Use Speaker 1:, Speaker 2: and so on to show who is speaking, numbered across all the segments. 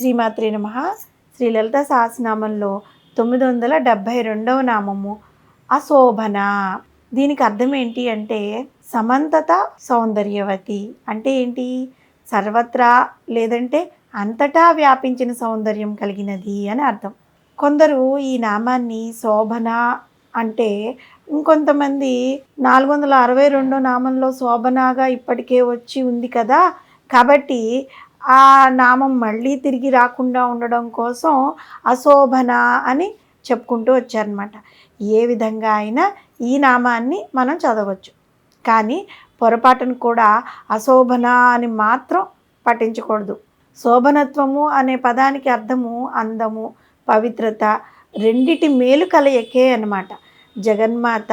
Speaker 1: శ్రీమాత్రే నమః. శ్రీ లలితా సహస్రనామంలో 972వ నామము అశోభన. దీనికి అర్థం ఏంటి అంటే సమంతత సౌందర్యవతి. అంటే ఏంటి? సర్వత్రా లేదంటే అంతటా వ్యాపించిన సౌందర్యం కలిగినది అని అర్థం. కొందరు ఈ నామాన్ని శోభన అంటే, ఇంకొంతమంది 462 నామంలో శోభనగా ఇప్పటికే వచ్చి ఉంది కదా, కాబట్టి ఆ నామం మళ్ళీ తిరిగి రాకుండా ఉండడం కోసం అశోభన అని చెప్పుకుంటూ వచ్చారనమాట. ఏ విధంగా అయినా ఈ నామాన్ని మనం చదవచ్చు, కానీ పొరపాటును కూడా అశోభన అని మాత్రం పఠించకూడదు. శోభనత్వము అనే పదానికి అర్థము అందము, పవిత్రత, రెండిటి మేలు కలయికే అన్నమాట. జగన్మాత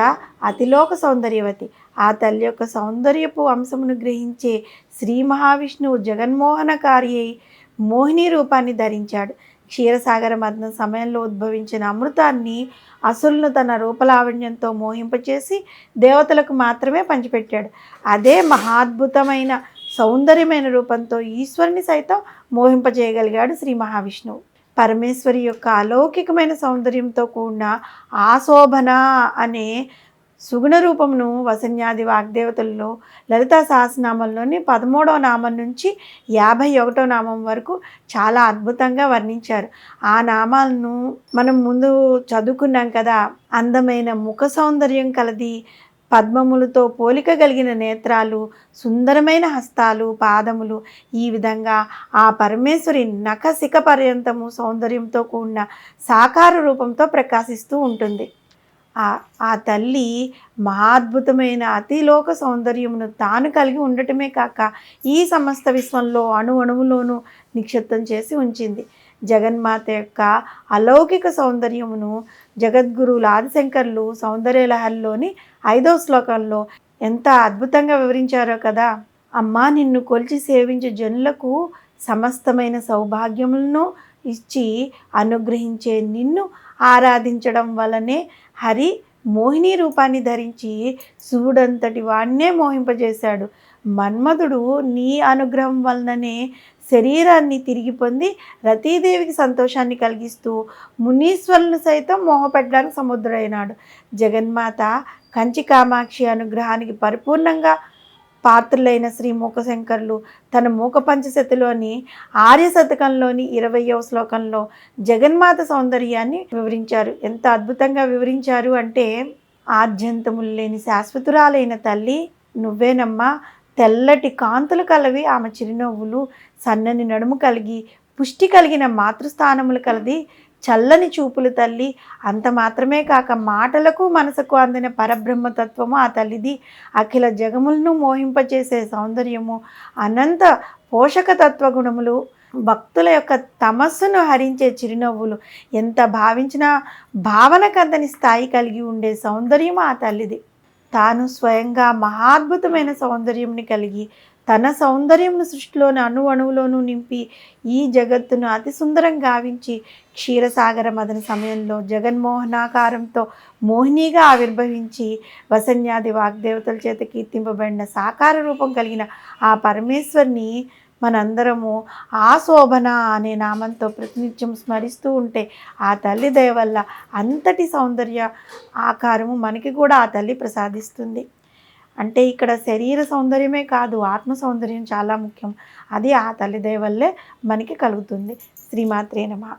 Speaker 1: అతిలోక సౌందర్యవతి. ఆ తల్లి యొక్క సౌందర్యపు అంశమును గ్రహించే శ్రీ మహావిష్ణువు జగన్మోహనకారి అయి మోహిని రూపాన్ని ధరించాడు. క్షీరసాగర మథన సమయంలో ఉద్భవించిన అమృతాన్ని అసురులను తన రూపలావణ్యంతో మోహింపచేసి దేవతలకు మాత్రమే పంచిపెట్టాడు. అదే మహాద్భుతమైన సౌందర్యమైన రూపంతో ఈశ్వరుని సైతం మోహింపచేయగలిగాడు శ్రీ మహావిష్ణువు. పరమేశ్వరి యొక్క అలౌకికమైన సౌందర్యంతో కూడిన ఆశోభన అనే సుగుణ రూపమును వసన్యాది వాగ్దేవతల్లో లలితా సహస్రనామంలోని 13వ నామం నుంచి 51వ నామం వరకు చాలా అద్భుతంగా వర్ణించారు. ఆ నామాలను మనం ముందు చదువుకున్నాం కదా. అందమైన ముఖ సౌందర్యం కలది, పద్మములతో పోలిక కలిగిన నేత్రాలు, సుందరమైన హస్తాలు, పాదములు. ఈ విధంగా ఆ పరమేశ్వరి నఖశిఖ పర్యంతము సౌందర్యంతో కూడిన సాకార రూపంతో ప్రకాశిస్తూ ఉంటుంది. ఆ తల్లి మహాద్భుతమైన అతిలోక సౌందర్యమును తాను కలిగి ఉండటమే కాక ఈ సమస్త విశ్వంలో అణువులోనూ నిక్షిప్తం చేసి ఉంచింది. జగన్మాత యొక్క అలౌకిక సౌందర్యమును జగద్గురువులు ఆదిశంకర్లు సౌందర్యలహరిలోని 5వ శ్లోకంలో ఎంత అద్భుతంగా వివరించారో కదా. అమ్మా, నిన్ను కొలిచి సేవించే జనులకు సమస్తమైన సౌభాగ్యములను ఇచ్చి అనుగ్రహించే నిన్ను ఆరాధించడం వలనే హరి మోహిని రూపాన్ని ధరించి శివుడంతటి వాణ్ణే మోహింపజేశాడు. మన్మధుడు నీ అనుగ్రహం వలననే శరీరాన్ని తిరిగి పొంది రతీదేవికి సంతోషాన్ని కలిగిస్తూ మునీశ్వరులను సైతం మోహపెట్టడానికి సముద్రుడైనాడు. జగన్మాత కంచి కామాక్షి అనుగ్రహానికి పరిపూర్ణంగా పాత్రులైన శ్రీ మూకశంకర్లు తన మూక పంచశతిలోని ఆర్య శతకంలోని 20వ శ్లోకంలో జగన్మాత సౌందర్యాన్ని వివరించారు. ఎంత అద్భుతంగా వివరించారు అంటే, ఆద్యంతములు లేని శాశ్వతురాలైన తల్లి నువ్వేనమ్మా. తెల్లటి కాంతులు కలవి ఆమె చిరునవ్వులు, సన్నని నడుము కలిగి పుష్టి కలిగిన మాతృస్థానములు కలది, చల్లని చూపులు తల్లి. అంత మాత్రమే కాక మాటలకు మనసుకు అందిన పరబ్రహ్మతత్వము ఆ తల్లిది. అఖిల జగములను మోహింపచేసే సౌందర్యము, అనంత పోషకతత్వ గుణములు, భక్తుల యొక్క తమస్సును హరించే చిరునవ్వులు, ఎంత భావించినా భావనకందని స్థాయి కలిగి ఉండే సౌందర్యము ఆ తల్లిది. తాను స్వయంగా మహాద్భుతమైన సౌందర్యంని కలిగి తన సౌందర్యంను సృష్టిలోని అణువులోనూ నింపి ఈ జగత్తును అతి సుందరంగా గావించి క్షీరసాగర మదన సమయంలో జగన్మోహనాకారంతో మోహినిగా ఆవిర్భవించి వసన్యాది వాగ్దేవతల చేత కీర్తింపబడిన సాకార రూపం కలిగిన ఆ పరమేశ్వరిని మనందరము ఆ శోభన అనే నామంతో ప్రతినిత్యం స్మరిస్తూ ఉంటే ఆ తల్లి దయ వల్ల అంతటి సౌందర్య ఆకారము మనకి కూడా ఆ తల్లి ప్రసాదిస్తుంది. అంటే ఇక్కడ శరీర సౌందర్యమే కాదు, ఆత్మ సౌందర్యం చాలా ముఖ్యం. అది ఆ తల్లి దయ వల్లే మనకి కలుగుతుంది. శ్రీమాత్రే నమః.